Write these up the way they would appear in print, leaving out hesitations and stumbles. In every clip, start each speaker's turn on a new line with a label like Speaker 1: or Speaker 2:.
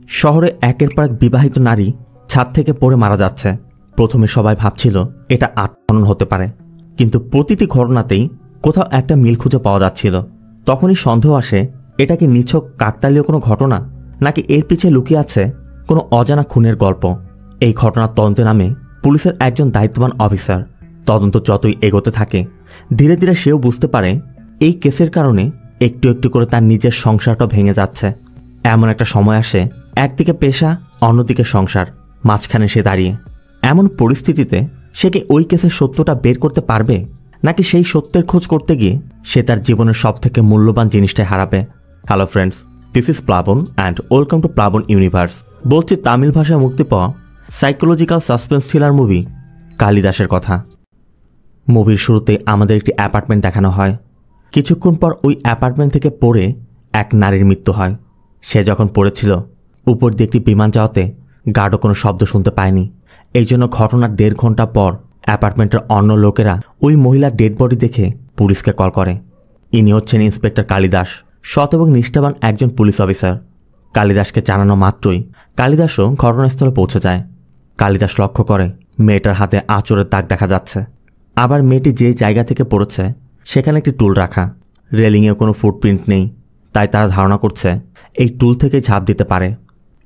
Speaker 1: শহরে একের পর এক বিবাহিত নারী ছাদ থেকে পড়ে মারা যাচ্ছে। প্রথমে সবাই ভাবছিল এটা আত্মহনন হতে পারে, কিন্তু প্রতিটি ঘটনাতেই কোথাও একটা মিল খুঁজে পাওয়া যাচ্ছিল। তখনই সন্দেহ আসে, এটা কি নিছক কাকতালীয় কোনো ঘটনা, নাকি এর পিছে লুকিয়ে আছে কোনো অজানা খুনের গল্প। এই ঘটনার তদন্তে নামে পুলিশের একজন দায়িত্ববান অফিসার। তদন্ত যতই এগোতে থাকে, ধীরে ধীরে সেও বুঝতে পারে এই কেসের কারণে একটু একটু করে তার নিজের সংসারটা ভেঙে যাচ্ছে। এমন একটা সময় আসে, একদিকে পেশা, অন্যদিকে সংসার, মাঝখানে সে দাঁড়িয়ে। এমন পরিস্থিতিতে সে কি ওই কেসের সত্যটা বের করতে পারবে, নাকি সেই সত্যের খোঁজ করতে গিয়ে সে তার জীবনের সবথেকে মূল্যবান জিনিসটাই হারাবে? হ্যালো ফ্রেন্ডস, দিস ইজ প্লাবন অ্যান্ড ওয়েলকাম টু প্লাবন ইউনিভার্স। বলছি তামিল ভাষায় মুক্তি পাওয়া সাইকোলজিক্যাল সাসপেন্স থ্রিলার মুভি কালিদাসের কথা। মুভির শুরুতে আমাদের একটি অ্যাপার্টমেন্ট দেখানো হয়। কিছুক্ষণ পর ওই অ্যাপার্টমেন্ট থেকে পড়ে এক নারীর মৃত্যু হয়। সে যখন পড়েছিল, উপর দিয়ে একটি বিমান যাওয়াতে গার্ডও কোনো শব্দ শুনতে পায়নি। এই জন্য ঘটনার 1.5 ঘন্টা পর অ্যাপার্টমেন্টের অন্য লোকেরা ওই মহিলার ডেড বডি দেখে পুলিশকে কল করে। ইনি হচ্ছেন ইন্সপেক্টর কালিদাস, সৎ এবং নিষ্ঠাবান একজন পুলিশ অফিসার। কালিদাসকে জানানো মাত্রই কালিদাসও ঘটনাস্থলে পৌঁছে যায়। কালিদাস লক্ষ্য করে মেয়েটার হাতে আঁচড়ের দাগ দেখা যাচ্ছে। আবার মেয়েটি যে জায়গা থেকে পড়েছে সেখানে একটি টুল রাখা। রেলিংয়েও কোনো ফুটপ্রিন্ট নেই, তাই তারা ধারণা করছে এই টুল থেকে ঝাঁপ দিতে পারে।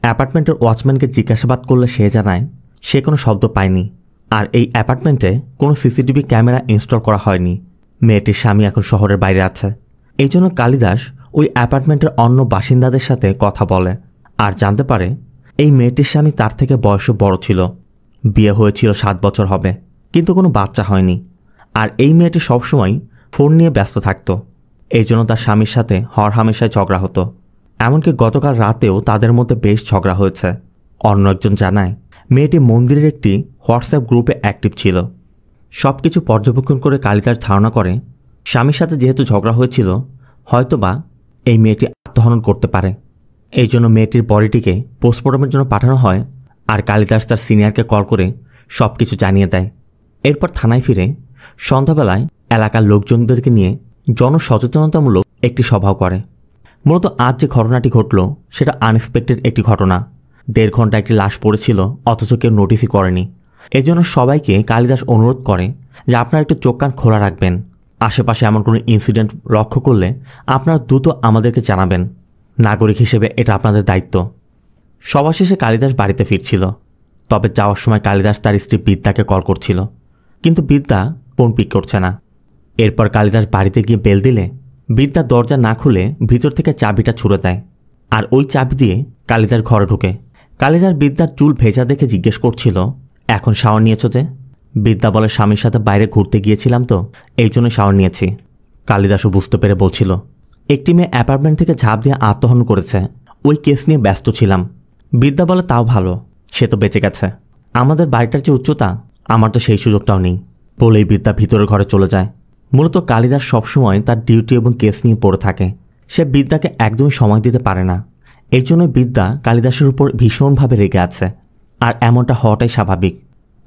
Speaker 1: অ্যাপার্টমেন্টের ওয়াচম্যানকে জিজ্ঞাসাবাদ করলে সে জানায় সে কোনো শব্দ পায়নি, আর এই অ্যাপার্টমেন্টে কোনো সিসিটিভি ক্যামেরা ইনস্টল করা হয়নি। মেয়েটির স্বামী এখন শহরের বাইরে আছে। এই জন্য কালিদাস ওই অ্যাপার্টমেন্টের অন্য বাসিন্দাদের সাথে কথা বলে আর জানতে পারে এই মেয়েটির স্বামী তার থেকে বয়সে বড় ছিল। বিয়ে হয়েছিল 7 বছর হবে, কিন্তু কোনো বাচ্চা হয়নি। আর এই মেয়েটি সবসময় ফোন নিয়ে ব্যস্ত থাকত। এই জন্য তার স্বামীর সাথে হরহামেশায় ঝগড়া হতো। এমনকি গতকাল রাতেও তাদের মধ্যে বেশ ঝগড়া হয়েছে। অন্য একজন জানায় মেয়েটি মন্দিরের একটি হোয়াটসঅ্যাপ গ্রুপে অ্যাক্টিভ ছিল। সব কিছু পর্যবেক্ষণ করে কালিদাস ধারণা করে স্বামীর সাথে যেহেতু ঝগড়া হয়েছিল, হয়তোবা এই মেয়েটি আত্মহনন করতে পারে। এই জন্য মেয়েটির বডিটিকে পোস্টমর্টমের জন্য পাঠানো হয়, আর কালিদাস তার সিনিয়রকে কল করে সব কিছু জানিয়ে দেয়। এরপর থানায় ফিরে সন্ধ্যাবেলায় এলাকার লোকজনদেরকে নিয়ে জনসচেতনতামূলক একটি সভাও করে। মূলত আজ যে ঘটনাটি ঘটল সেটা আনএক্সপেক্টেড একটি ঘটনা। 1.5 ঘন্টা একটি লাশ পড়েছিল, অথচ কেউ নোটিসই করেনি। এজন্য সবাইকে কালিদাস অনুরোধ করে যে আপনারা একটু চোখ কান খোলা রাখবেন। আশেপাশে এমন কোনো ইনসিডেন্ট লক্ষ্য করলে আপনারা দ্রুত আমাদেরকে জানাবেন। নাগরিক হিসেবে এটা আপনাদের দায়িত্ব। সভা শেষে কালিদাস বাড়িতে ফিরছিল। তবে যাওয়ার সময় কালিদাস তার স্ত্রী বিদ্যাকে কল করছিল, কিন্তু বিদ্যা ফোন পিক করছে না। এরপর কালিদাস বাড়িতে গিয়ে বেল দিলে বিদ্যা দরজা না খুলে ভিতর থেকে চাবিটা ছুঁড়ে দেয়, আর ওই চাবি দিয়ে কালিদাস ঘরে ঢুকে। কালিদাস বিদ্যার চুল ভেজা দেখে জিজ্ঞেস করছিল, এখন শাওয়ার নিয়েছ যে? বিদ্যা বলে, স্বামীর সাথে বাইরে ঘুরতে গিয়েছিলাম তো, এই জন্য শাওয়ার নিয়েছি। কালিদাসও বুঝতে পেরে বলছিল, একটি মেয়ে অ্যাপার্টমেন্ট থেকে ঝাঁপ দিয়ে আত্মহনন করেছে, ওই কেস নিয়ে ব্যস্ত ছিলাম। বিদ্যা বলে, তাও ভালো, সে তো বেঁচে গেছে। আমাদের বাড়িটার যে উচ্চতা, আমার তো সেই সুযোগটাও নেই। বলেই বিদ্যা ভিতরের ঘরে চলে যায়। মূলত কালিদাস সবসময় তার ডিউটি এবং কেস নিয়ে পড়ে থাকে। সে বিদ্যাকে একদমই সময় দিতে পারে না। এই জন্য বিদ্যা কালিদাসের উপর ভীষণভাবে রেগে আছে, আর এমনটা হওয়াটাই স্বাভাবিক।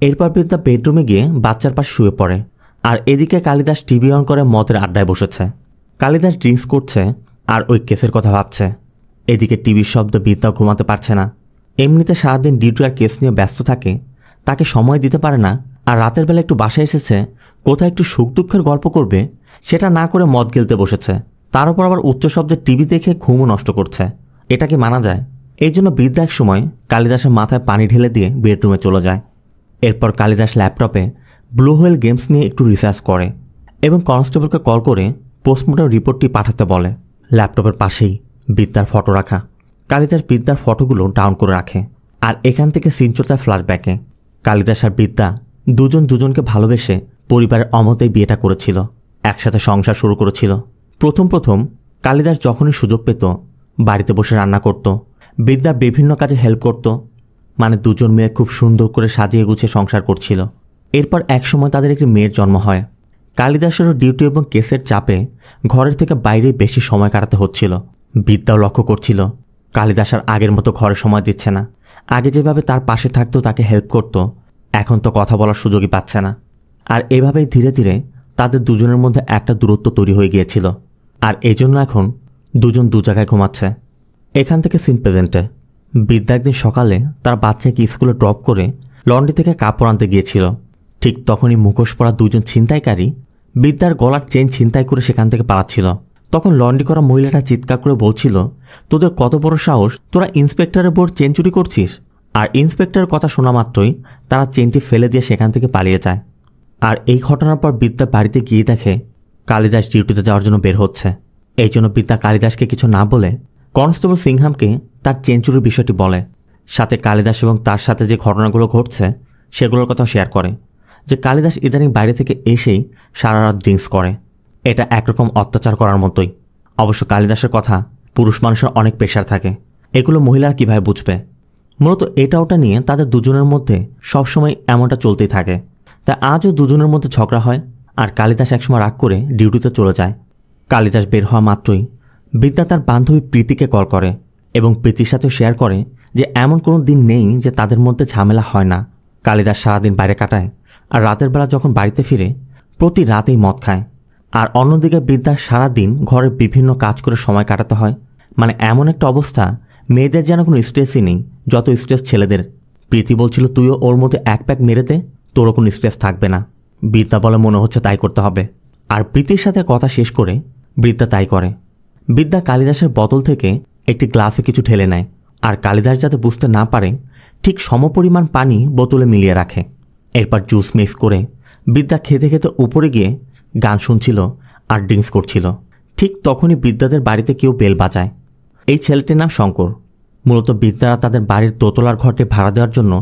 Speaker 1: এরপর বিদ্যা বেডরুমে গিয়ে বাচ্চার পাশে শুয়ে পড়ে, আর এদিকে কালিদাস টিভি অন করে মদের আড্ডায় বসেছে। কালিদাস ড্রিঙ্কস করছে আর ওই কেসের কথা ভাবছে। এদিকে টিভির শব্দ বিদ্যাও ঘুমাতে পারছে না। এমনিতে সারাদিন ডিউটি আর কেস নিয়ে ব্যস্ত থাকে, তাকে সময় দিতে পারে না। আর রাতের বেলা একটু বাসায় এসেছে, কোথায় একটু সুখ দুঃখের গল্প করবে সেটা না করে মদ গিলতে বসেছে। তার উপর আবার উচ্চ শব্দের টিভি দেখে ঘুমও নষ্ট করছে। এটা কি মানা যায়? এই জন্য বিদ্যা এক সময় কালিদাসের মাথায় পানি ঢেলে দিয়ে বেডরুমে চলে যায়। এরপর কালিদাস ল্যাপটপে ব্লু হোয়েল গেমস নিয়ে একটু রিসার্চ করে এবং কনস্টেবলকে কল করে পোস্টমর্টম রিপোর্টটি পাঠাতে বলে। ল্যাপটপের পাশেই বিদ্যার ফটো রাখা। কালিদাস বিদ্যার ফটোগুলো ডাউন করে রাখে, আর এখান থেকে সিন চলছে ফ্ল্যাশব্যাকে। কালিদাস আর বিদ্যা দুজন দুজনকে ভালোবেসে পরিবারের অমতেই বিয়েটা করেছিল, একসাথে সংসার শুরু করেছিল। প্রথম কালিদাস যখনই সুযোগ পেত বাড়িতে বসে রান্না করত, বিদ্যা বিভিন্ন কাজে হেল্প করত। মানে দুজন মেয়ে খুব সুন্দর করে সাজিয়ে গুছিয়ে সংসার করছিল। এরপর একসময় তাদের একটি মেয়ের জন্ম হয়। কালিদাসেরও ডিউটি এবং কেসের চাপে ঘরের থেকে বাইরে বেশি সময় কাটাতে হচ্ছিল। বিদ্যাও লক্ষ্য করছিল কালিদাস আর আগের মতো ঘরে সময় দিচ্ছে না। আগে যেভাবে তার পাশে থাকতো, তাকে হেল্প করত, এখন তো কথা বলার সুযোগই পাচ্ছে না। আর এভাবেই ধীরে ধীরে তাদের দুজনের মধ্যে একটা দূরত্ব তৈরি হয়ে গিয়েছিল। আর এজন্য এখন দুজন দু জায়গায় ঘুমাচ্ছে। এখান থেকে সিন প্রেজেন্টে বিদ্যা একদিন সকালে তার বাচ্চাকে স্কুলে ড্রপ করে লন্ড্রি থেকে কাপড় আনতে গিয়েছিল। ঠিক তখনই মুখোশ পরা দুজন ছিনতাইকারী বিদ্যার গলার চেন ছিনতাই করে সেখান থেকে পালাচ্ছিল। তখন লন্ড্রি করা মহিলাটা চিৎকার করে বলছিল, তোদের কত বড় সাহস, তোরা ইন্সপেক্টরের বোর্ড চেন চুরি করছিস। আর ইন্সপেক্টরের কথা শোনা মাত্রই তারা চেনটি ফেলে দিয়ে সেখান থেকে পালিয়ে যায়। আর এই ঘটনার পর বিদ্যা বাড়িতে গিয়ে দেখে কালিদাস ডিউটিতে যাওয়ার জন্য বের হচ্ছে। এই জন্য বিদ্যা কালিদাসকে কিছু না বলে কনস্টেবল সিংহামকে তার চেন চুরির বিষয়টি বলে। সাথে কালিদাস এবং তার সাথে যে ঘটনাগুলো ঘটছে সেগুলোর কথাও শেয়ার করে, যে কালিদাস ইদানিং বাইরে থেকে এসেই সারা রাত ড্রিঙ্কস করে। এটা একরকম অত্যাচার করার মতোই। অবশ্য কালিদাসের কথা পুরুষ মানুষের অনেক প্রেশার থাকে, এগুলো মহিলারা কীভাবে বুঝবে। মূলত এটা ওটা নিয়ে তাদের দুজনের মধ্যে সবসময় এমনটা চলতেই থাকে। তাই আজও দুজনের মধ্যে ঝগড়া হয়। আর কালিদাস একসময় রাগ করে ডিউটিতে চলে যায়। কালিদাস বের হওয়া মাত্রই বিদ্যা তার বান্ধবী প্রীতিকে কল করে এবং প্রীতির সাথে শেয়ার করে যে এমন কোনো দিন নেই যে তাদের মধ্যে ঝামেলা হয় না। কালিদাস সারাদিন বাইরে কাটায় আর রাতের বেলা যখন বাড়িতে ফিরে প্রতি রাতেই মদ খায়। আর অন্যদিকে বিদ্যা সারাদিন ঘরে বিভিন্ন কাজ করে সময় কাটাতে হয়। মানে এমন একটা অবস্থা, মেয়েদের যেন কোনো স্ট্রেসই নেই, যত স্ট্রেস ছেলেদের। প্রীতি বলছিল তুইও ওর মধ্যে এক প্যাক মেরে দে, তোরও কোনো স্ট্রেস থাকবে না। বিদ্যা বলে মনে হচ্ছে তাই করতে হবে। আর প্রীতির সাথে কথা শেষ করে বিদ্যা তাই করে। বিদ্যা কালিদাসের বোতল থেকে একটি গ্লাসে কিছু ঢেলে নেয় আর কালিদাস যাতে বুঝতে না পারে ঠিক সমপরিমাণ পানি বোতলে মিলিয়ে রাখে। এরপর জুস মিক্স করে বিদ্যা খেতে খেতে উপরে গিয়ে গান শুনছিল আর ড্রিঙ্কস করছিল। ঠিক তখনই বিদ্যাদের বাড়িতে কেউ বেল বাজায়। এই ছেলেটির নাম শঙ্কর। মূলত বিদ্যারা তাদের বাড়ির দোতলার ঘরটি ভাড়া দেওয়ার জন্য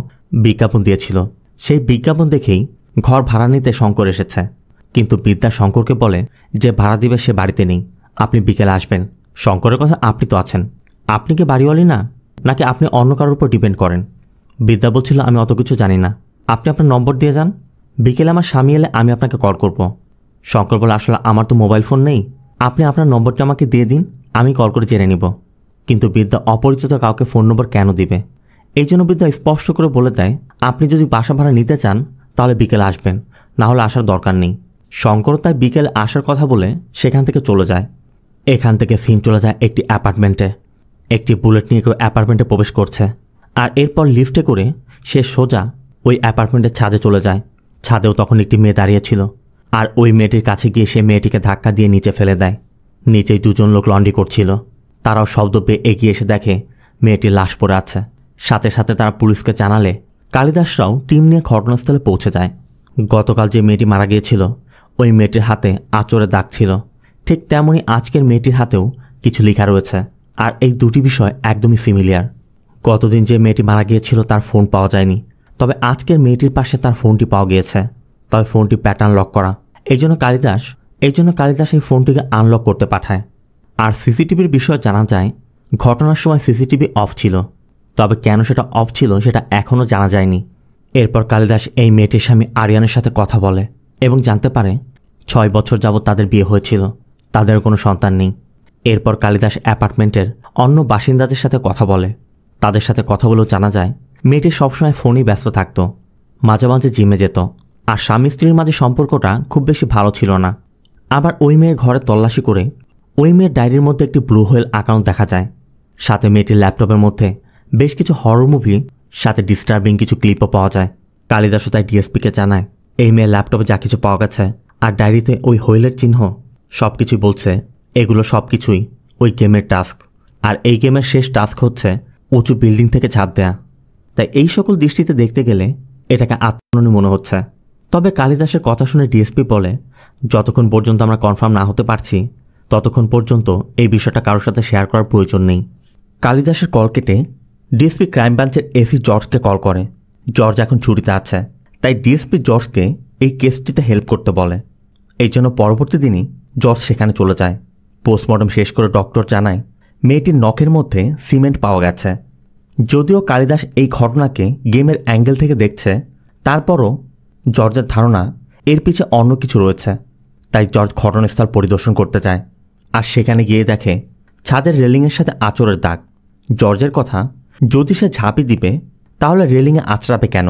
Speaker 1: বিজ্ঞাপন দিয়েছিল। সেই বিজ্ঞাপন দেখেই ঘর ভাড়া নিতে শঙ্কর এসেছে। কিন্তু বিদ্যা শঙ্করকে বলে যে ভাড়া দিবে সে বাড়িতে নেই, আপনি বিকেলে আসবেন। শঙ্করের কথা, আপনি তো আছেন, আপনি কি বাড়িওয়ালি না, নাকি আপনি অন্য কারোর উপর ডিপেন্ড করেন? বিদ্যা বলছিল আমি অত কিছু জানি না, আপনি আপনার নম্বর দিয়ে যান, বিকেলে আমার স্বামী এলে আমি আপনাকে কল করব। শঙ্কর বলে আসলে আমার তো মোবাইল ফোন নেই, আপনি আপনার নম্বরটা আমাকে দিয়ে দিন, আমি কল করে জেনে নিব। কিন্তু বিদ্যা অপরিচিত কাউকে ফোন নম্বর কেন দিবে? এই জন্য বিদ্যা স্পষ্ট করে বলে দেয় আপনি যদি বাসা ভাড়া নিতে চান তাহলে বিকেলে আসবেন, না হলে আসার দরকার নেই। শঙ্কর তাই বিকেলে আসার কথা বলে সেখান থেকে চলে যায়। এখান থেকে সিন চলে যায় একটি অ্যাপার্টমেন্টে। একটি বুলেট নিয়ে কেউ অ্যাপার্টমেন্টে প্রবেশ করছে আর এরপর লিফটে করে সে সোজা ওই অ্যাপার্টমেন্টের ছাদে চলে যায়। ছাদেও তখন একটি মেয়ে দাঁড়িয়েছিল আর ওই মেয়েটির কাছে গিয়ে সে মেয়েটিকে ধাক্কা দিয়ে নিচে ফেলে দেয়। নিচেই দুজন লোক লন্ড্রি করছিল। তারাও শব্দ পেয়ে এগিয়ে এসে দেখে মেয়েটির লাশ পড়ে আছে। সাথে সাথে তারা পুলিশকে জানালে কালিদাসরাও টিম নিয়ে ঘটনাস্থলে পৌঁছে যায়। গতকাল যে মেয়েটি মারা গিয়েছিল ওই মেয়েটির হাতে আঁচড়ের দাগ ছিল, ঠিক তেমনই আজকের মেয়েটির হাতেও কিছু লেখা রয়েছে। আর এই দুটি বিষয় একদমই সিমিলিয়ার। গতদিন যে মেয়েটি মারা গিয়েছিল তার ফোন পাওয়া যায়নি, তবে আজকের মেয়েটির পাশে তার ফোনটি পাওয়া গিয়েছে। তবে ফোনটি প্যাটার্ন লক করা, এই জন্য কালিদাস এই ফোনটিকে আনলক করতে পাঠায়। আর সিসিটিভির বিষয়ে জানা যায় ঘটনার সময় সিসিটিভি অফ ছিল, তবে কেন সেটা অফ ছিল সেটা এখনও জানা যায়নি। এরপর কালিদাস এই মেয়েটির স্বামী আরিয়ানের সাথে কথা বলে এবং জানতে পারে 6 বছর যাবৎ তাদের বিয়ে হয়েছিল, তাদের কোনো সন্তান নেই। এরপর কালিদাস অ্যাপার্টমেন্টের অন্য বাসিন্দাদের সাথে কথা বলে। তাদের সাথে কথা বলেও জানা যায় মেয়েটি সবসময় ফোনেই ব্যস্ত থাকত, মাঝে মাঝে জিমে যেত। আর স্বামী স্ত্রীর মাঝে সম্পর্কটা খুব বেশি ভালো ছিল না। আবার ওই মেয়ের ঘরে তল্লাশি করে ওই মেয়ের ডায়েরির মধ্যে একটি ব্লু হোয়েল অ্যাকাউন্ট দেখা যায়। সাথে মেয়েটির ল্যাপটপের মধ্যে বেশ কিছু হরর মুভি সাথে ডিস্টার্বিং কিছু ক্লিপও পাওয়া যায়। কালিদাসও তাই ডিএসপিকে জানায় এই মেয়ের ল্যাপটপে যা কিছু পাওয়া গেছে আর ডায়েরিতে ওই হোয়েলের চিহ্ন সব কিছুই বলছে এগুলো সব কিছুই ওই গেমের টাস্ক। আর এই গেমের শেষ টাস্ক হচ্ছে উঁচু বিল্ডিং থেকে ঝাঁপ দেয়া। তাই এই সকল দৃষ্টিতে দেখতে গেলে এটাকে আত্মহননই মনে হচ্ছে। তবে কালিদাসের কথা শুনে ডিএসপি বলে যতক্ষণ পর্যন্ত আমরা কনফার্ম না হতে পারছি ততক্ষণ পর্যন্ত এই বিষয়টা কারোর সাথে শেয়ার করার প্রয়োজন নেই। কালিদাসের কল কেটে ডিএসপি ক্রাইম ব্রাঞ্চের এসি জর্জকে কল করে। জর্জ এখন ছুটিতে আছে, তাই ডিএসপি জর্জকে এই কেসটিতে হেল্প করতে বলে। এই জন্য পরবর্তী দিনই জর্জ সেখানে চলে যায়। পোস্টমর্টম শেষ করে ডক্টর জানায় মেয়েটির নখের মধ্যে সিমেন্ট পাওয়া গেছে। যদিও কালিদাস এই ঘটনাকে গেমের অ্যাঙ্গেল থেকে দেখছে, তারপরও জর্জের ধারণা এর পিছে অন্য কিছু রয়েছে। তাই জর্জ ঘটনাস্থল পরিদর্শন করতে যায় আর সেখানে গিয়ে দেখে ছাদের রেলিংয়ের সাথে আঁচড়ের দাগ। জর্জের কথা, যদি সে ঝাঁপি দিবে তাহলে রেলিংয়ে আঁচড়াবে কেন?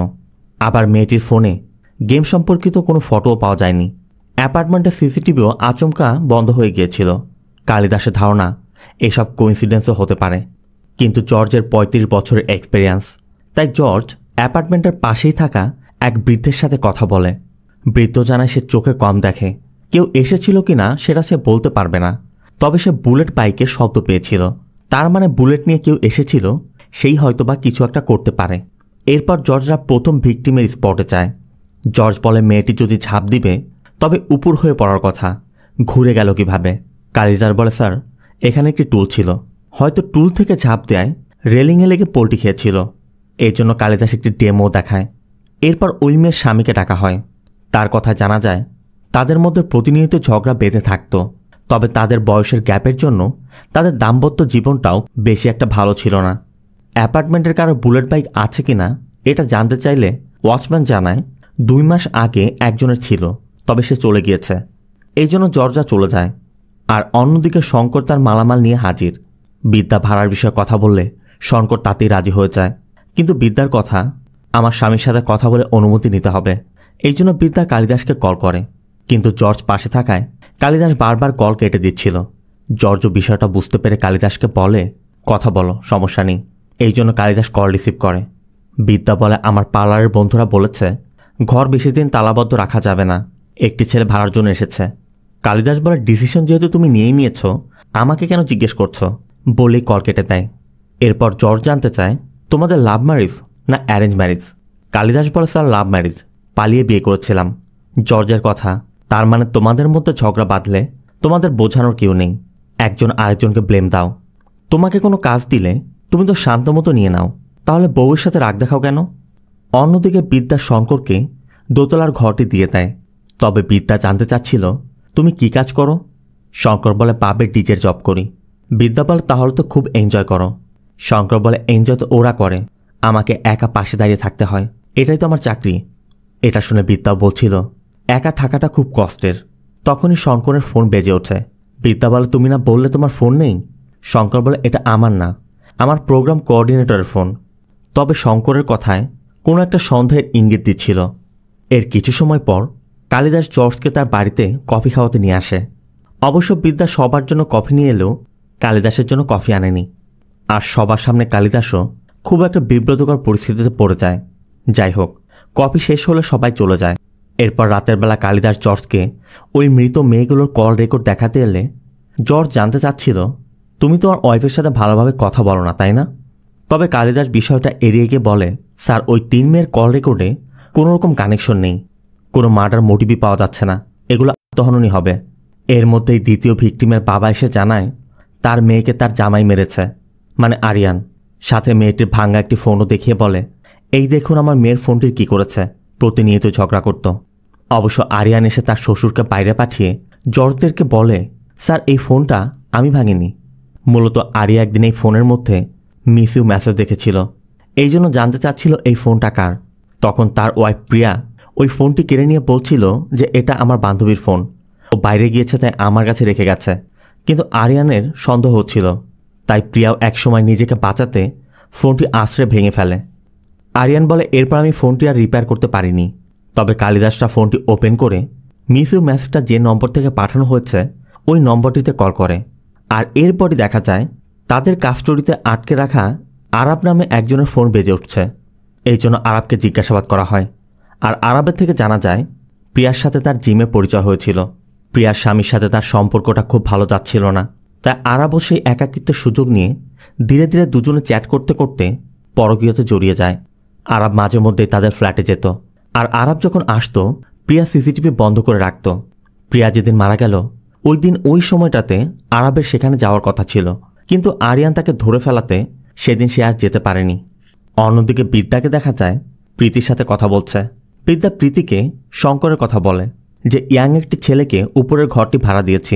Speaker 1: আবার মেয়েটির ফোনে গেম সম্পর্কিত কোনো ফটোও পাওয়া যায়নি। অ্যাপার্টমেন্টের সিসিটিভিও আচমকা বন্ধ হয়ে গিয়েছিল। কালিদাসের ধারণা এসব কোইন্সিডেন্সও হতে পারে, কিন্তু জর্জের ৩৫ বছরের এক্সপেরিয়েন্স। তাই জর্জ অ্যাপার্টমেন্টের পাশেই থাকা এক বৃদ্ধের সাথে কথা বলে। বৃদ্ধ জানায় সে চোখে কম দেখে, কেউ এসেছিল কিনা সেটা সে বলতে পারবে না, তবে সে বুলেট বাইকের শব্দ পেয়েছিল। তার মানে বুলেট নিয়ে কেউ এসেছিল, সেই হয়তোবা কিছু একটা করতে পারে। এরপর জর্জরা প্রথম ভিকটিমের স্পটে যায়। জর্জ বলে মেয়েটি যদি ঝাঁপ দিবে তবে উপর হয়ে পড়ার কথা, ঘুরে গেল কিভাবে। কালিদাস বলে, স্যার এখানে একটি টুল ছিল, হয়তো টুল থেকে ঝাঁপ দেয় রেলিংয়ে লেগে পোল্টি খেয়েছিল। এর জন্য কালিদাস একটি ডেমো দেখায়। এরপর ওই মেয়ের স্বামীকে ডাকা হয়। তার কথা জানা যায় তাদের মধ্যে প্রতিনিয়ত ঝগড়া বেঁধে থাকত, তবে তাদের বয়সের গ্যাপের জন্য তাদের দাম্পত্য জীবনটাও বেশি একটা ভালো ছিল না। অ্যাপার্টমেন্টের কারো বুলেট বাইক আছে কিনা এটা জানতে চাইলে ওয়াচম্যান জানায় 2 মাস আগে একজনের ছিল, তবে সে চলে গিয়েছে। এই জন্য জর্জা চলে যায়। আর অন্যদিকে শঙ্কর তার মালামাল নিয়ে হাজির। বিদ্যা ভাড়ার বিষয়ে কথা বললে শঙ্কর তাতেই রাজি হয়ে যায়, কিন্তু বিদ্যার কথা, আমার স্বামীর সাথে কথা বলে অনুমতি নিতে হবে। এই জন্য বিদ্যা কালিদাসকে কল করে, কিন্তু জর্জ পাশে থাকায় কালিদাস বারবার কল কেটে দিচ্ছিল। জর্জ বিষয়টা বুঝতে পেরে কালিদাসকে বলে, কথা বলো, সমস্যা নেই। এই জন্য কালিদাস কল রিসিভ করে। বিদ্যা বলে, আমার পার্লারের বন্ধুরা বলেছে ঘর বেশি দিন তালাবদ্ধ রাখা যাবে না, একটি ছেলে ভাড়ার জন্য এসেছে। কালিদাস বলে, ডিসিশন যেহেতু তুমি নিয়েই নিয়েছ, আমাকে কেন জিজ্ঞেস করছো, বলেই কল কেটে দেয়। এরপর জর্জ জানতে চায় তোমাদের লাভ ম্যারেজ না অ্যারেঞ্জ ম্যারেজ। কালিদাস বলে, স্যার লাভ ম্যারেজ, পালিয়ে বিয়ে করেছিলাম। জর্জের কথা, তার মানে তোমাদের মধ্যে ঝগড়া বাঁধলে তোমাদের বোঝানোর কেউ নেই, একজন আরেকজনকে ব্লেম দাও। তোমাকে কোনো কাজ দিলে তুমি তো শান্ত মতো নিয়ে নাও, তাহলে বউয়ের সাথে রাগ দেখাও কেন? অন্যদিকে বিদ্যা শঙ্করকে দোতলার ঘরটি দিয়ে দেয়। তবে বিদ্যা জানতে চাচ্ছিল, তুমি কি কাজ করো? শঙ্কর বলে, পাবে ডিজের জব করি। বিদ্যা বলে, তাহলে তো খুব এনজয় করো। শঙ্কর বলে, এনজয় তো ওরা করে, আমাকে একা পাশে দাঁড়িয়ে থাকতে হয়, এটাই তো আমার চাকরি। এটা শুনে বিদ্যাও বলছিল একা থাকাটা খুব কষ্টের। তখনই শঙ্করের ফোন বেজে ওঠে। বিদ্যা বলে, তুমি না বললে তোমার ফোন নেই? শঙ্কর বলে, এটা আমার না, আমার প্রোগ্রাম কোঅর্ডিনেটরের ফোন। তবে শঙ্করের কথায় কোনো একটা সন্দেহের ইঙ্গিত দিচ্ছিল। এর কিছু সময় পর কালিদাস জর্জকে তার বাড়িতে কফি খাওয়াতে নিয়ে আসে। অবশ্য বিদ্যা সবার জন্য কফি নিয়ে এলেও কালিদাসের জন্য কফি আনেনি। আর সবার সামনে কালিদাসও খুব একটা বিব্রতকর পরিস্থিতিতে পড়ে যায়। যাই হোক, কফি শেষ হলে সবাই চলে যায়। এরপর রাতের বেলা কালিদাস জর্জকে ওই মৃত মেয়েগুলোর কল রেকর্ড দেখাতে এলে জর্জ জানতে চাচ্ছিল, তুমি তোমার ওয়াইফের সাথে ভালোভাবে কথা বলো না, তাই না? তবে কালিদাস বিষয়টা এড়িয়ে গিয়ে বলে, স্যার ওই 3 মেয়ের কল রেকর্ডে কোনো রকম কানেকশন নেই, কোনো মার্ডার মোটিভই পাওয়া যাচ্ছে না, এগুলো আত্মহননই হবে। এর মধ্যেই দ্বিতীয় ভিকটিমের বাবা এসে জানায় তার মেয়েকে তার জামাই মেরেছে, মানে আরিয়ান। সাথে মেয়েটির ভাঙা একটি ফোনও দেখিয়ে বলে, এই দেখুন আমার মেয়ের ফোনটির কি করেছে, প্রতিনিয়ত ঝগড়া করত। অবশ্য আরিয়ান এসে তার শ্বশুরকে বাইরে পাঠিয়ে জর্জদেরকে বলে, স্যার এই ফোনটা আমি ভাঙিনি, মূলত আরিয়া একদিন এই ফোনের মধ্যে মিস ইউ মেসেজ দেখেছিল, এই জন্য জানতে চাচ্ছিল এই ফোনটা কার। তখন তার ওয়াইফ প্রিয়া ওই ফোনটি কেড়ে নিয়ে বলছিল যে এটা আমার বান্ধবীর ফোন, ও বাইরে গিয়েছে তাই আমার কাছে রেখে গেছে। কিন্তু আরিয়ানের সন্দেহ হচ্ছিল, তাই প্রিয়াও একসময় নিজেকে বাঁচাতে ফোনটি আশ্রয় ভেঙে ফেলে। আরিয়ান বলে, এরপর আমি ফোনটি আর রিপেয়ার করতে পারিনি। তবে কালিদাসরা ফোনটি ওপেন করে মিস ইউ মেসেজটা যে নম্বর থেকে পাঠানো হয়েছে ওই নম্বরটিতে কল করে। আর এরপরই দেখা যায় তাদের কাস্টডিতে আটকে রাখা আরাব নামে একজনের ফোন বেজে উঠছে। এই জন্য আরাবকে জিজ্ঞাসাবাদ করা হয়। আর আরাবের থেকে জানা যায় প্রিয়ার সাথে তার জিমে পরিচয় হয়েছিল। প্রিয়ার স্বামীর সাথে তার সম্পর্কটা খুব ভালো যাচ্ছিল না, তাই আরাবও সেই একাকিত্বের সুযোগ নিয়ে ধীরে ধীরে দুজনে চ্যাট করতে করতে পরকীয়তে জড়িয়ে যায়। আরাব মাঝে মধ্যেই তাদের ফ্ল্যাটে যেত। আর আরাব যখন আসতো প্রিয়া সিসিটিভি বন্ধ করে রাখত। প্রিয়া যেদিন মারা গেল ওই দিন ওই সময়টাতে আরাবের সেখানে যাওয়ার কথা ছিল, কিন্তু আরিয়ান তাকে ধরে ফেলাতে সেদিন সে আর যেতে পারেনি। অন্যদিকে বিদ্যাকে দেখা যায় প্রীতির সাথে কথা বলছে। বিদ্যা প্রীতিকে শঙ্করের কথা বলে যে ইয়াং একটি ছেলেকে উপরের ঘরটি ভাড়া দিয়েছি।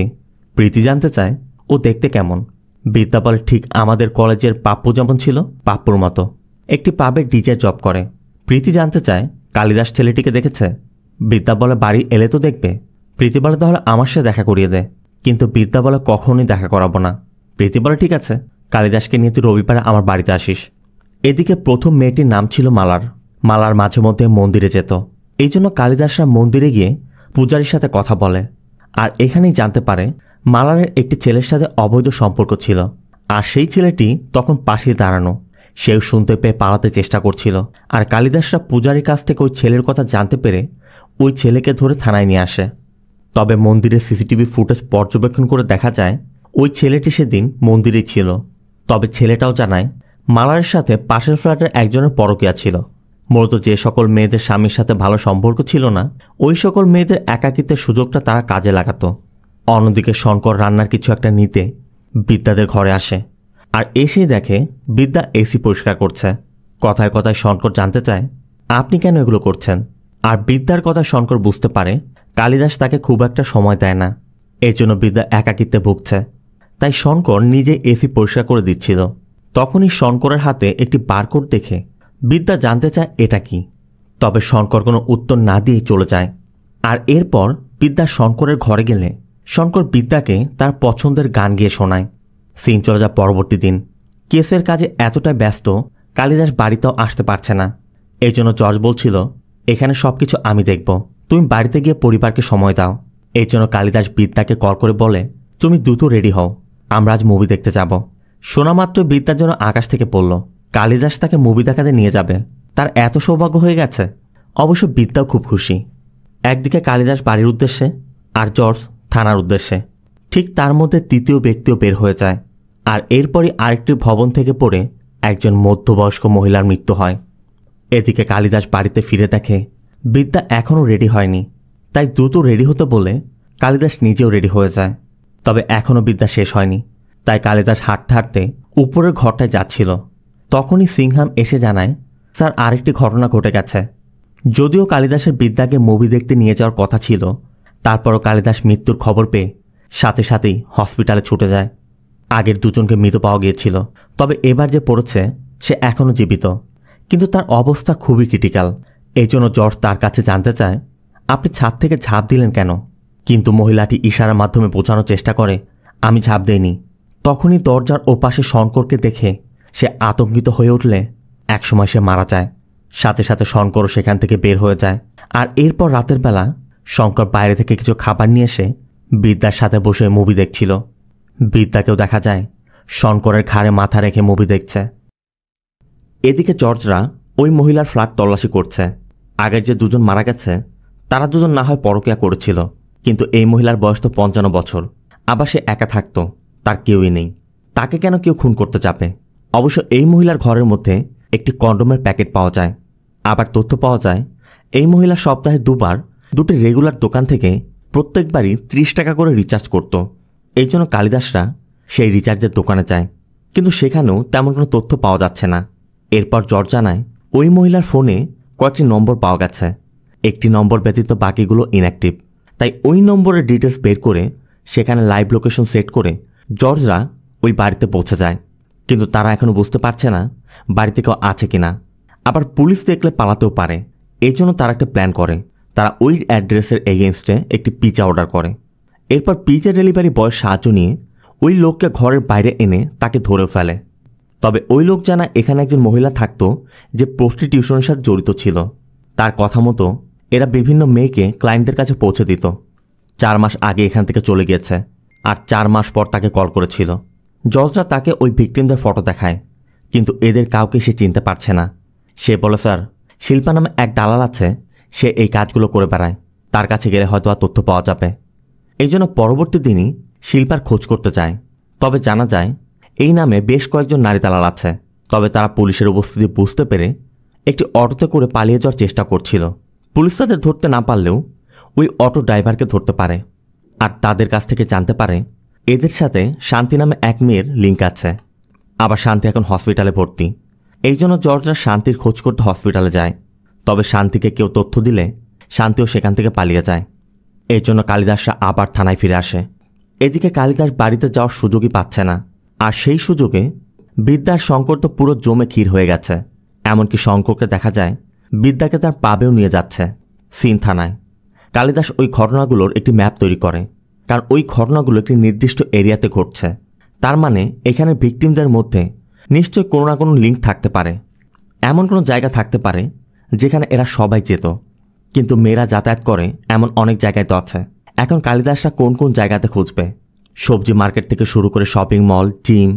Speaker 1: প্রীতি জানতে চায় ও দেখতে কেমন। বিদ্যা বলে, ঠিক আমাদের কলেজের পাপ্পু যেমন ছিল পাপ্পুর মতো, একটি পাবে ডিজে জব করে। প্রীতি জানতে চায় কালিদাস ছেলেটিকে দেখেছে। বিদ্যা বলে, বাড়ি এলে তো দেখবে। প্রীতি বলে, তাহলে আমার সাথে দেখা করিয়ে দে। কিন্তু বিদ্যা বলে, কখনোই দেখা করাবো না। প্রীতি বলে, ঠিক আছে, কালিদাসকে নিয়ে তুই রবিবারে আমার বাড়িতে আসিস। এদিকে প্রথম মেয়েটির নাম ছিল মালার। মালার মাঝে মধ্যে মন্দিরে যেত, এই জন্য কালিদাসরা মন্দিরে গিয়ে পূজারীর সাথে কথা বলে। আর এখানেই জানতে পারে মালারের একটি ছেলের সাথে অবৈধ সম্পর্ক ছিল। আর সেই ছেলেটি তখন পাশে দাঁড়ানো, সেও শুনতে পেয়ে পালাতে চেষ্টা করছিল। আর কালিদাসরা পূজারীর কাছ থেকে ওই ছেলের কথা জানতে পেরে ওই ছেলেকে ধরে থানায় নিয়ে আসে। তবে মন্দিরের সিসিটিভি ফুটেজ পর্যবেক্ষণ করে দেখা যায় ওই ছেলেটি সেদিন মন্দিরেই ছিল। তবে ছেলেটাও জানায় মালারের সাথে পাশের ফ্ল্যাটের একজনের পরকীয়া ছিল। মূলত যে সকল মেয়েদের স্বামীর সাথে ভালো সম্পর্ক ছিল না, ওই সকল মেয়েদের একাকিত্বের সুযোগটা তারা কাজে লাগাতো। অন্যদিকে শঙ্কর রান্নার কিছু একটা নিতে বিদ্যাদের ঘরে আসে, আর এসেই দেখে বিদ্যা এসি পরিষ্কার করছে। কথায় কথায় শঙ্কর জানতে চায় আপনি কেন এগুলো করছেন। আর বিদ্যার কথা শঙ্কর বুঝতে পারে কালিদাস তাকে খুব একটা সময় দেয় না, এর জন্য বিদ্যা একাকিত্বে ভুগছে। তাই শঙ্কর নিজে এসি পরিষ্কার করে দিচ্ছিল। তখনই শঙ্করের হাতে একটি বারকোড দেখে বিদ্যা জানতে চায় এটা কি। তবে শঙ্কর কোনো উত্তর না দিয়েই চলে যায়। আর এরপর বিদ্যা শঙ্করের ঘরে গেলে শঙ্কর বিদ্যাকে তার পছন্দের গান গিয়ে শোনায়। সিন চলে যায় পরবর্তী দিন। কেসের কাজে এতটাই ব্যস্ত কালিদাস বাড়িতেও আসতে পারছে না। এই জন্য জজ বলছিল এখানে সবকিছু আমি দেখব, তুমি বাড়িতে গিয়ে পরিবারকে সময় দাও। এই জন্য কালিদাস বিদ্যাকে কল করে বলে তুমি দ্রুত রেডি হও, আমরা আজ মুভি দেখতে যাব। শোনা মাত্র বিদ্যার জন্য আকাশ থেকে পড়ল কালিদাস তাকে মুভি দেখাতে নিয়ে যাবে। তার এত সৌভাগ্য হয়ে গেছে। অবশ্য বিদ্যাও খুব খুশি। একদিকে কালিদাস বাড়ির উদ্দেশ্যে আর জর্জ থানার উদ্দেশ্যে। ঠিক তার মধ্যে তৃতীয় ব্যক্তিও বের হয়ে যায়। আর এরপরই আরেকটি ভবন থেকে পড়ে একজন মধ্যবয়স্ক মহিলার মৃত্যু হয়। এদিকে কালিদাস বাড়িতে ফিরে দেখে বিদ্যা এখনও রেডি হয়নি। তাই দ্রুত রেডি হতে বলে কালিদাস নিজেও রেডি হয়ে যায়। তবে এখনও বিদ্যা শেষ হয়নি। তাই কালিদাস হাঁটতে হাঁটতে উপরের ঘরটায় যাচ্ছিল। তখনই সিংহাম এসে জানায় স্যার আরেকটি ঘটনা ঘটে গেছে। যদিও কালিদাসের বিদ্যাকে মুভি দেখতে নিয়ে যাওয়ার কথা ছিল, তারপরও কালিদাস মৃত্যুর খবর পেয়ে সাথে সাথেই হসপিটালে ছুটে যায়। আগের দুজনকে মৃত পাওয়া গিয়েছিল, তবে এবার যে পড়েছে সে এখনও জীবিত, কিন্তু তার অবস্থা খুবই ক্রিটিক্যাল। এই জন্য জর্জ তার কাছে জানতে চায় আপনি ছাদ থেকে ঝাঁপ দিলেন কেন। কিন্তু মহিলাটি ইশারার মাধ্যমে বোঝানোর চেষ্টা করে আমি ঝাঁপ দেইনি। তখনই দরজার ওপাশে শঙ্করকে দেখে সে আতঙ্কিত হয়ে উঠলে একসময় সে মারা যায়। সাথে সাথে শঙ্করও সেখান থেকে বের হয়ে যায়। আর এরপর রাতের বেলা শঙ্কর বাইরে থেকে কিছু খাবার নিয়ে এসে বিদ্যার সাথে বসে মুভি দেখছিল। বিদ্যাকেও দেখা যায় শঙ্করের ঘাড়ে মাথা রেখে মুভি দেখছে। এদিকে জর্জরা ওই মহিলার ফ্ল্যাট তল্লাশি করছে। আগের যে দুজন মারা গেছে তারা দুজন না হয় পরকীয়া করেছিল, কিন্তু এই মহিলার বয়স তো 55 বছর। আবার সে একা থাকতো, তার কেউই নেই। তাকে কেন কেউ খুন করতে চাপে। অবশ্য এই মহিলার ঘরের মধ্যে একটি কন্ডোমের প্যাকেট পাওয়া যায়। আবার তথ্য পাওয়া যায় এই মহিলা সপ্তাহে দুবার দুটি রেগুলার দোকান থেকে প্রত্যেকবারই 30 টাকা করে রিচার্জ করত। এই জন্য কালিদাসরা সেই রিচার্জের দোকানে যায়, কিন্তু সেখানেও তেমন কোনো তথ্য পাওয়া যাচ্ছে না। এরপর জর্জ জানায় ওই মহিলার ফোনে কয়েকটি নম্বর পাওয়া গেছে, একটি নম্বর ব্যতীত বাকিগুলো ইনঅ্যাক্টিভ। তাই ওই নম্বরের ডিটেলস বের করে সেখানে লাইভ লোকেশন সেট করে জর্জরা ওই বাড়িতে পৌঁছে যায়। কিন্তু তারা এখনও বুঝতে পারছে না বাড়িতে কেউ আছে কিনা। আবার পুলিশ দেখলে পালাতেও পারে। এই জন্য তারা একটা প্ল্যান করে। তারা ওই অ্যাড্রেসের এগেনস্টে একটি পিজা অর্ডার করে। এরপর পিজা ডেলিভারি বয়ের সাহায্য নিয়ে ওই লোককে ঘরের বাইরে এনে তাকে ধরেও ফেলে। তবে ওই লোক জানা এখানে একজন মহিলা থাকতো যে প্রস্টিটিউশনের সাথে জড়িত ছিল। তার কথা মতো এরা বিভিন্ন মেয়েকে ক্লায়েন্টদের কাছে পৌঁছে দিত। 4 মাস আগে এখান থেকে চলে গিয়েছে, আর 4 মাস পর তাকে কল করেছিল। জজরা তাকে ওই ভিকটিমদের ফটো দেখায়, কিন্তু এদের কাউকে সে চিনতে পারছে না। সে বলে স্যার শিল্পা নামে এক দালাল আছে, সে এই কাজগুলো করে বেড়ায়, তার কাছে গেলে হয়তো আর তথ্য পাওয়া যাবে। এই জন্য পরবর্তী দিনই শিল্পার খোঁজ করতে যায়। তবে জানা যায় এই নামে বেশ কয়েকজন নারী দালাল আছে। তবে তারা পুলিশের উপস্থিতি বুঝতে পেরে একটি অটোতে করে পালিয়ে যাওয়ার চেষ্টা করছিল। পুলিশ তাদের ধরতে না পারলেও ওই অটো ড্রাইভারকে ধরতে পারে, আর তাদের কাছ থেকে জানতে পারে এদের সাথে শান্তি নামে এক মেয়ের লিঙ্ক আছে। আবার শান্তি এখন হসপিটালে ভর্তি। এই জন্য জর্জরা শান্তির খোঁজ করতে হসপিটালে যায়। তবে শান্তিকে কেউ তথ্য দিলে শান্তিও সেখান থেকে পালিয়ে যায়। এর জন্য কালিদাসরা আবার থানায় ফিরে আসে। এদিকে কালিদাস বাড়িতে যাওয়ার সুযোগই পাচ্ছে না। আর সেই সুযোগে বিদ্যার শঙ্কর তো পুরো জমে ক্ষীর হয়ে গেছে। এমনকি শঙ্করকে দেখা যায় বিদ্যাকে তার পাবেও নিয়ে যাচ্ছে। সিন থানায় কালিদাস ওই ঘটনাগুলোর একটি ম্যাপ তৈরি করে, কারণ ওই ঘটনাগুলো একটি নির্দিষ্ট এরিয়াতে ঘটছে। তার মানে এখানে ভিকটিমদের মধ্যে নিশ্চয়ই কোনো না কোনো লিঙ্ক থাকতে পারে। এমন কোনো জায়গা থাকতে পারে যেখানে এরা সবাই যেত, কিন্তু মেয়েরা যাতায়াত করে এমন অনেক জায়গায় তো আছে। এখন কালিদাসরা কোন কোন জায়গাতে খুঁজবে সবজি মার্কেট থেকে শুরু করে shopping mall, gym,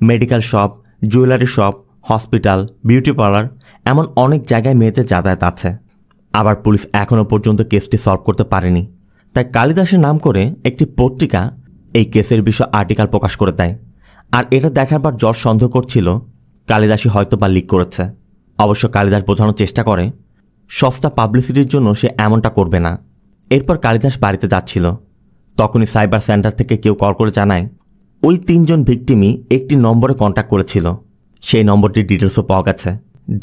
Speaker 1: medical shop, jewellery shop, hospital, beauty parlour, এমন অনেক জায়গায় মেয়েদের যাতায়াত আছে। আবার পুলিশ এখনও পর্যন্ত কেসটি সলভ করতে পারেনি। তাই কালিদাসের নাম করে একটি পত্রিকা এই কেসের বিষয়ে আর্টিকেল প্রকাশ করে দেয়। আর এটা দেখার পর জর্জ সন্দেহ করছিল কালিদাসই হয়তো বা লিক করেছে। অবশ্য কালিদাস বোঝানোর চেষ্টা করে সস্তা পাবলিসিটির জন্য সে এমনটা করবে না। এরপর কালিদাস বাড়িতে যাচ্ছিল, তখনই সাইবার সেন্টার থেকে কেউ কল করে জানায় ওই 3 জন ভিকটিমই একটি নম্বরে কন্ট্যাক্ট করেছিল। সেই নম্বরটির ডিটেলসও পাওয়া গেছে,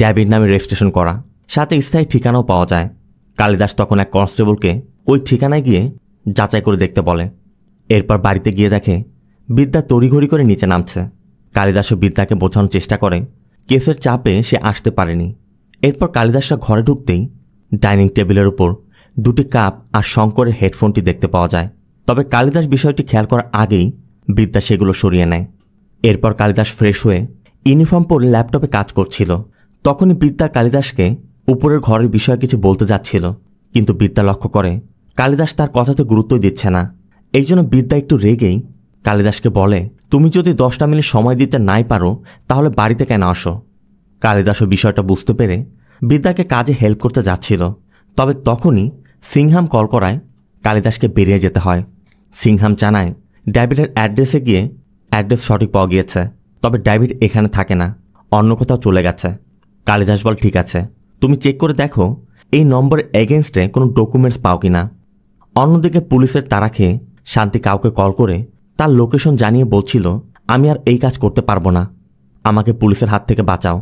Speaker 1: ডেভিড নামে রেজিস্ট্রেশন করা, সাথে স্থায়ী ঠিকানাও পাওয়া যায়। কালিদাস তখন এক কনস্টেবলকে ওই ঠিকানায় গিয়ে যাচাই করে দেখতে বলে। এরপর বাড়িতে গিয়ে দেখে বিদ্যা তড়িঘড়ি করে নিচে নামছে। কালিদাসও বিদ্যাকে বোঝানোর চেষ্টা করে কেসের চাপে সে আসতে পারেনি। এরপর কালিদাসরা ঘরে ঢুকতেই ডাইনিং টেবিলের উপর 2টি কাপ আর শঙ্করের হেডফোনটি দেখতে পাওয়া যায়। তবে কালিদাস বিষয়টি খেয়াল করার আগেই বিদ্যা সেগুলো সরিয়ে নেয়। এরপর কালিদাস ফ্রেশ হয়ে ইউনিফর্ম পরে ল্যাপটপে কাজ করছিল। তখনই বিদ্যা কালিদাসকে উপরের ঘরের বিষয়ে কিছু বলতে যাচ্ছিল, কিন্তু বিদ্যা লক্ষ্য করে কালিদাস তার কথাতে গুরুত্বই দিচ্ছে না। এই জন্য বিদ্যা একটু রেগেই কালিদাসকে বলে, তুমি যদি 10টা মিনিট সময় দিতে নাই পারো তাহলে বাড়িতে কেন আসো। কালিদাসও বিষয়টা বুঝতে পেরে বিদ্যাকে কাজে হেল্প করতে যাচ্ছিল। তবে তখনই সিংহাম কল করায় কালিদাসকে বেরিয়ে যেতে হয়। সিংহাম জানায় ডেভিডের অ্যাড্রেসে গিয়ে অ্যাড্রেস সঠিক পাওয়া গিয়েছে, তবে ডেভিড এখানে থাকে না, অন্য কোথাও চলে গেছে। কালিদাস বল, ঠিক আছে, তুমি চেক করে দেখো এই নম্বরের এগেনস্টে কোনো ডকুমেন্টস পাও কিনা। অন্যদিকে পুলিশের তাড়া খেয়ে শান্তি কাউকে কল করে তার লোকেশন জানিয়ে বলছিল, আমি আর এই কাজ করতে পারবো না, আমাকে পুলিশের হাত থেকে বাঁচাও।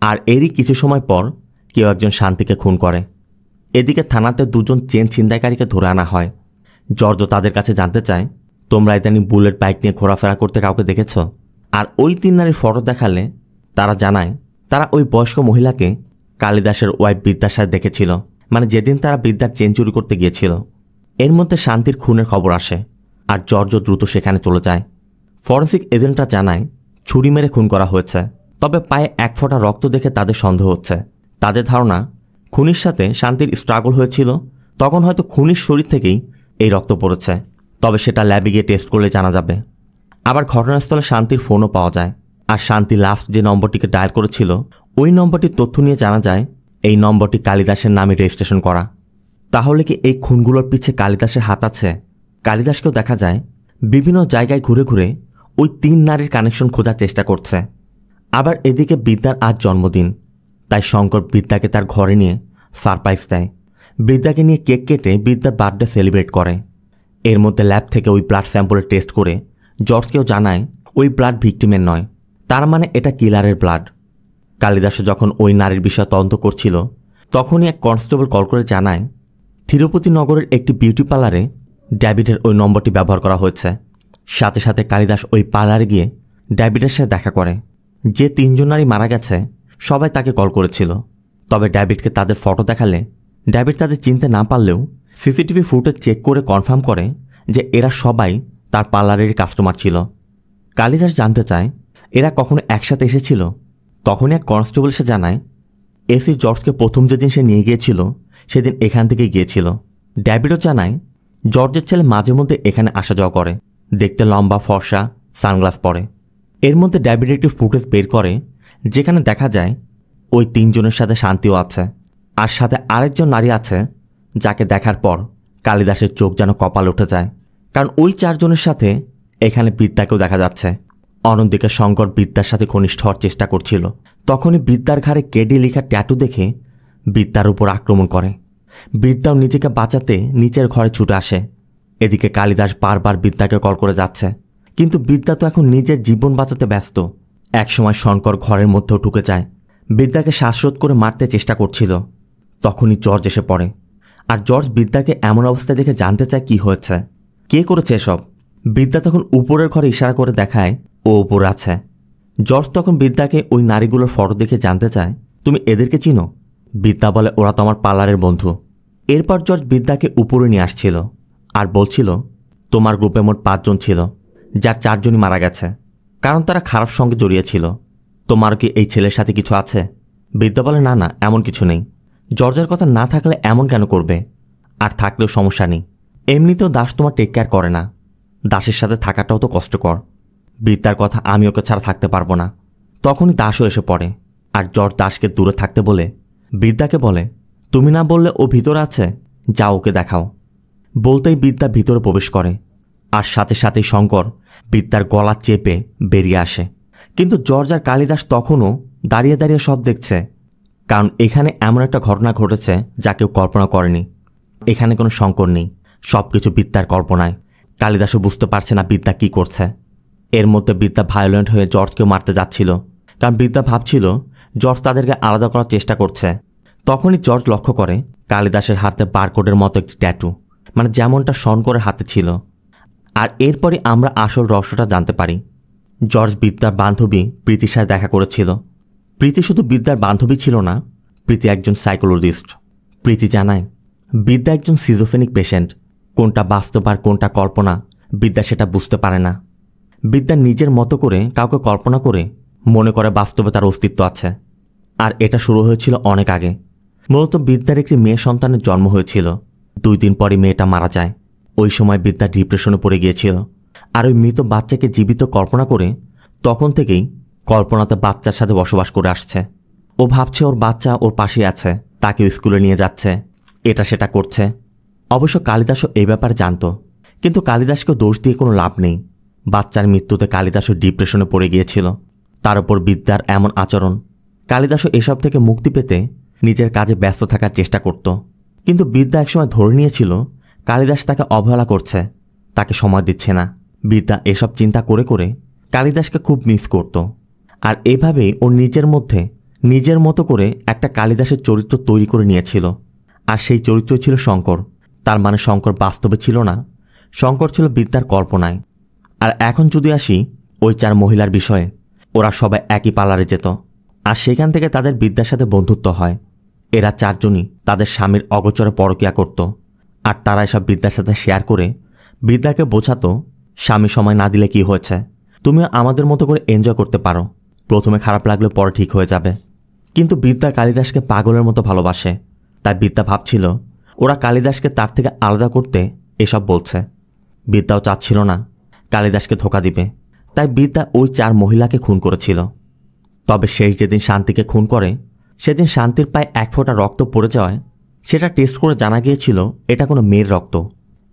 Speaker 1: আর এরই কিছু সময় পর কেউ একজন শান্তিকে খুন করে। এদিকে থানাতে 2 জন চেন ছিনতাইকারীকে ধরে আনা হয়। জর্জ তাদের কাছে জানতে চায়, তোমরা ইদানিং বুলেট বাইক নিয়ে ঘোরাফেরা করতে কাউকে দেখেছ? আর ওই 3 নারীর ফটো দেখালে তারা জানায় তারা ওই বয়স্ক মহিলাকে কালিদাসের ওয়াইফ বিদ্যার সাথে দেখেছিল, মানে যেদিন তারা বিদ্যার চেন চুরি করতে গিয়েছিল। এর মধ্যে শান্তির খুনের খবর আসে আর জর্জ দ্রুত সেখানে চলে যায়। ফরেন্সিক এজেন্টরা জানায় ছুরি মেরে খুন করা হয়েছে, তবে পায়ে 1 ফোঁটা রক্ত দেখে তাদের সন্দেহ হচ্ছে। তাদের ধারণা খুনির সাথে শান্তির স্ট্রাগল হয়েছিল, তখন হয়তো খুনির শরীর থেকেই এই রক্ত পড়েছে। তবে সেটা ল্যাবে গিয়ে টেস্ট করলে জানা যাবে। আবার ঘটনাস্থলে শান্তির ফোনও পাওয়া যায়, আর শান্তি লাস্ট যে নম্বরটিকে ডায়াল করেছিল ওই নম্বরটির তথ্য নিয়ে জানা যায় এই নম্বরটি কালিদাসের নামে রেজিস্ট্রেশন করা। তাহলে কি এই খুনগুলোর পিছে কালিদাসের হাত আছে? কালিদাসকেও দেখা যায় বিভিন্ন জায়গায় ঘুরে ঘুরে ওই 3 নারীর কানেকশন খোঁজার চেষ্টা করছে। আবার এদিকে বিদ্যার আজ জন্মদিন, তাই শঙ্কর বিদ্যাকে তার ঘরে নিয়ে সারপ্রাইজ দেয়। বিদ্যাকে নিয়ে কেক কেটে বিদ্যার বার্থডে সেলিব্রেট করে। এর মধ্যে ল্যাব থেকে ওই ব্লাড স্যাম্পলের টেস্ট করে জর্জকেও জানায় ওই ব্লাড ভিকটিমের নয়, তার মানে এটা কিলারের ব্লাড। কালিদাসও যখন ওই নারীর বিষয়ে তদন্ত করছিল তখনই এক কনস্টেবল কল করে জানায় তিরুপতি নগরের একটি বিউটি পার্লারে ডেভিডের ওই নম্বরটি ব্যবহার করা হয়েছে। সাথে সাথে কালিদাস ওই পার্লারে গিয়ে ডেভিডের সাথে দেখা করে। যে 3 জন নারী মারা গেছে সবাই তাকে কল করেছিল, তবে ডেভিডকে তাদের ফটো দেখালে ডেভিড তাদের চিনতে না পারলেও সিসিটিভি ফুটেজ চেক করে কনফার্ম করে যে এরা সবাই তার পার্লারেরই কাস্টমার ছিল। কালিদাস জানতে চায় এরা কখনো একসাথে এসেছিল। তখনই এক কনস্টেবল এসে জানায় এসি জর্জকে প্রথম যেদিন সে নিয়ে গিয়েছিল সেদিন এখান থেকে গিয়েছিল। ডেভিডও জানায় জর্জের ছেলে মাঝে মধ্যে এখানে আসা যাওয়া করে, দেখতে লম্বা, ফর্সা, সানগ্লাস পরে। এর মধ্যে ডেভিড একটি ফুটেজ বের করে যেখানে দেখা যায় ওই 3 জনের সাথে শান্তিও আছে, আর সাথে আরেকজন নারী আছে যাকে দেখার পর কালিদাসের চোখ যেন কপাল উঠে যায়, কারণ ওই 4 জনের সাথে এখানে বিদ্যাকেও দেখা যাচ্ছে। অন্যদিকে শঙ্কর বিদ্যার সাথে ঘনিষ্ঠ হওয়ার চেষ্টা করছিল। তখনই বিদ্যার ঘাড়ে কেডি লেখা ট্যাটু দেখে বিদ্যার উপর আক্রমণ করে। বিদ্যাও নিজেকে বাঁচাতে নিচের ঘরে ছুটে আসে। এদিকে কালিদাস বারবার বিদ্যাকে কল করে যাচ্ছে, কিন্তু বিদ্যা তো এখন নিজের জীবন বাঁচাতে ব্যস্ত। একসময় শঙ্কর ঘরের মধ্যেও ঢুকে যায়, বিদ্যাকে শ্বাসরোধ করে মারতে চেষ্টা করছিল। তখনই জর্জ এসে পড়ে, আর জর্জ বিদ্যাকে এমন অবস্থায় দেখে জানতে চায় কি হয়েছে, কে করেছে এসব। বিদ্যা তখন উপরের ঘরে ইশারা করে দেখায় ও উপরে আছে। জর্জ তখন বিদ্যাকে ওই নারীগুলোর ফটো দেখে জানতে চায় তুমি এদেরকে চিনো? বিদ্যা বলে ওরা তো আমার পার্লারের বন্ধু। এরপর জর্জ বিদ্যাকে উপরে নিয়ে আসছিল আর বলছিল তোমার গ্রুপে মোট 5 জন ছিল, যার 4 জনই মারা গেছে, কারণ তারা খারাপ সঙ্গে জড়িয়েছিল। তোমার কি এই ছেলের সাথে কিছু আছে? বিদ্যা বলে না না, এমন কিছু নেই। জর্জের কথা না থাকলে এমন কেন করবে? আর থাকলেও সমস্যা নেই, এমনিতেও দাস তোমার টেক কেয়ার করে না। দাসের সাথে থাকাটাও তো কষ্টকর। বিদ্যার কথা আমি ওকে ছাড়া থাকতে পারবো না। তখনই দাসও এসে পড়ে আর জর্জ দাসকে দূরে থাকতে বলে বিদ্যাকে বলে, তুমি না বললে ও ভিতরে আছে, যাও ওকে দেখাও। বলতেই বিদ্যা ভিতরে প্রবেশ করে আর সাথে সাথেই শঙ্কর বিদ্যার গলা চেপে বেরিয়ে আসে। কিন্তু জর্জ আর কালিদাস তখনও দাঁড়িয়ে দাঁড়িয়ে সব দেখছে, কারণ এখানে এমন একটা ঘটনা ঘটেছে যা কেউ কল্পনা করেনি। এখানে কোনো শঙ্কর নেই, সব কিছু বিদ্যার কল্পনায়। কালিদাসও বুঝতে পারছে না বিদ্যা কি করছে। এর মধ্যে বিদ্যা ভায়োলেন্ট হয়ে জর্জকেও মারতে যাচ্ছিল, কারণ বিদ্যা ভাবছিল জর্জ তাদেরকে আলাদা করার চেষ্টা করছে। তখনই জর্জ লক্ষ্য করে কালিদাসের হাতে বারকোডের মতো একটি ট্যাটু, মানে যেমনটা শঙ্করের হাতে ছিল। আর এরপরই আমরা আসল রহস্যটা জানতে পারি। জর্জ বিদ্যার বান্ধবী প্রীতির সাথে দেখা করেছিল। প্রীতি শুধু বিদ্যার বান্ধবী ছিল না, প্রীতি একজন সাইকোলজিস্ট। প্রীতি জানায় বিদ্যা একজন সিজোফেনিক পেশেন্ট। কোনটা বাস্তব আর কোনটা কল্পনা বিদ্যা সেটা বুঝতে পারে না। বিদ্যা নিজের মতো করে কাউকে কল্পনা করে মনে করে বাস্তবে তার অস্তিত্ব আছে। আর এটা শুরু হয়েছিল অনেক আগে। মূলত বিদ্যার একটি মেয়ে সন্তানের জন্ম হয়েছিল। 2 দিন পরে মেয়েটা মারা যায়। ওই সময় বিদ্যা ডিপ্রেশনে পড়ে গিয়েছিল। আর ওই মৃত বাচ্চাকে জীবিত কল্পনা করে তখন থেকেই কল্পনাতে বাচ্চার সাথে বসবাস করে আসছে। ও ভাবছে ওর বাচ্চা ওর পাশে আছে, তাকে স্কুলে নিয়ে যাচ্ছে, এটা সেটা করছে। অবশ্য কালিদাসও এই ব্যাপারে জানত, কিন্তু কালিদাসকে দোষ দিয়ে কোনো লাভ নেই। বাচ্চার মৃত্যুতে কালিদাসও ডিপ্রেশনে পড়ে গিয়েছিল। তার উপর বিদ্যার এমন আচরণ। কালিদাসও এসব থেকে মুক্তি পেতে নিজের কাজে ব্যস্ত থাকার চেষ্টা করত। কিন্তু বিদ্যা একসময় ধরে নিয়েছিল কালিদাস তাকে অবহেলা করছে, তাকে সময় দিচ্ছে না। বিদ্যা এসব চিন্তা করে করে কালিদাসকে খুব মিস করত। আর এভাবেই ও নিজের মতো করে একটা কালিদাসের চরিত্র তৈরি করে নিয়েছিল। আর সেই চরিত্র ছিল শঙ্কর। তার মানে শঙ্কর বাস্তবে ছিল না, শঙ্কর ছিল বিদ্যার কল্পনায়। আর এখন যদি আসি ওই 4 মহিলার বিষয়ে, ওরা সবাই একই পার্লারে যেত আর সেখান থেকে তাদের বিদ্যার সাথে বন্ধুত্ব হয়। এরা 4 জনই তাদের স্বামীর অগোচরে পরকীয়া করত। আর তারা এসব বিদ্যার সাথে শেয়ার করে বিদ্যাকে বোঝাতো, স্বামী সময় না দিলে কি হয়েছে, তুমিও আমাদের মতো করে এনজয় করতে পারো, প্রথমে খারাপ লাগলে পরে ঠিক হয়ে যাবে। কিন্তু বিদ্যা কালিদাসকে পাগলের মতো ভালোবাসে। তাই বিদ্যা ভাবছিল ওরা কালিদাসকে তার থেকে আলাদা করতে এসব বলছে। বিদ্যাও চাচ্ছিল না কালিদাসকে ধোঁকা দিবে, তাই বিদ্যা ওই 4 মহিলাকে খুন করেছিল। তবে শেষ যেদিন শান্তিকে খুন করে, সেদিন শান্তির পায়ে 1 ফোঁটা রক্ত পড়ে যাওয়ায় সেটা টেস্ট করে জানা গিয়েছিল এটা কোনো মেয়ের রক্ত।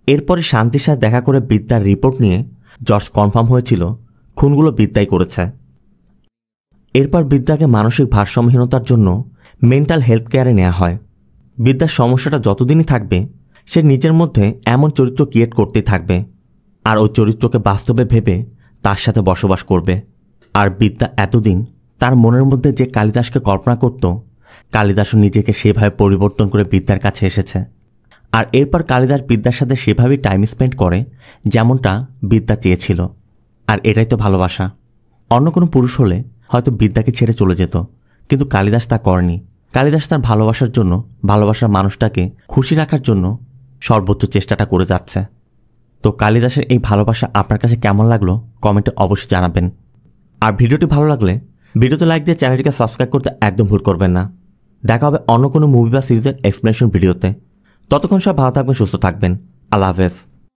Speaker 1: এরপরে শান্তির সাথে দেখা করে বিদ্যার রিপোর্ট নিয়ে জর্জ কনফার্ম হয়েছিল খুনগুলো বিদ্যাই করেছে। এরপর বিদ্যাকে মানসিক ভারসাম্যহীনতার জন্য মেন্টাল হেলথ কেয়ারে নেওয়া হয়। বিদ্যার সমস্যাটা যতদিনই থাকবে সে নিজের মধ্যে এমন চরিত্র ক্রিয়েট করতেই থাকবে, আর ওই চরিত্রকে বাস্তবে ভেবে তার সাথে বসবাস করবে। আর বিদ্যা এতদিন তার মনের মধ্যে যে কালিদাসকে কল্পনা করত, কালিদাসও নিজেকে সেভাবে পরিবর্তন করে বিদ্যার কাছে এসেছে। আর এরপর কালিদাস বিদ্যার সাথে সেভাবেই টাইম স্পেন্ড করে যেমনটা বিদ্যা চেয়েছিল। আর এটাই তো ভালোবাসা। অন্য কোনো পুরুষ হলে হয়তো বিদ্যাকে ছেড়ে চলে যেত, কিন্তু কালিদাস তা করেনি। কালিদাস তার ভালোবাসার জন্য, ভালোবাসার মানুষটাকে খুশি রাখার জন্য সর্বোচ্চ চেষ্টাটা করে যাচ্ছে। তো কালিদাসের এই ভালোবাসা আপনার কাছে কেমন লাগলো কমেন্টে অবশ্যই জানাবেন। আর ভিডিওটি ভালো লাগলে ভিডিওতে লাইক দিয়ে চ্যানেলটিকে সাবস্ক্রাইব করতে একদম ভুল করবেন না। দেখা হবে অন্য কোনো মুভি বা সিরিজের এক্সপ্লেনেশন ভিডিওতে। ততক্ষণ সব ভালো থাকবেন, সুস্থ থাকবেন। আল্লাহ হাফেজ।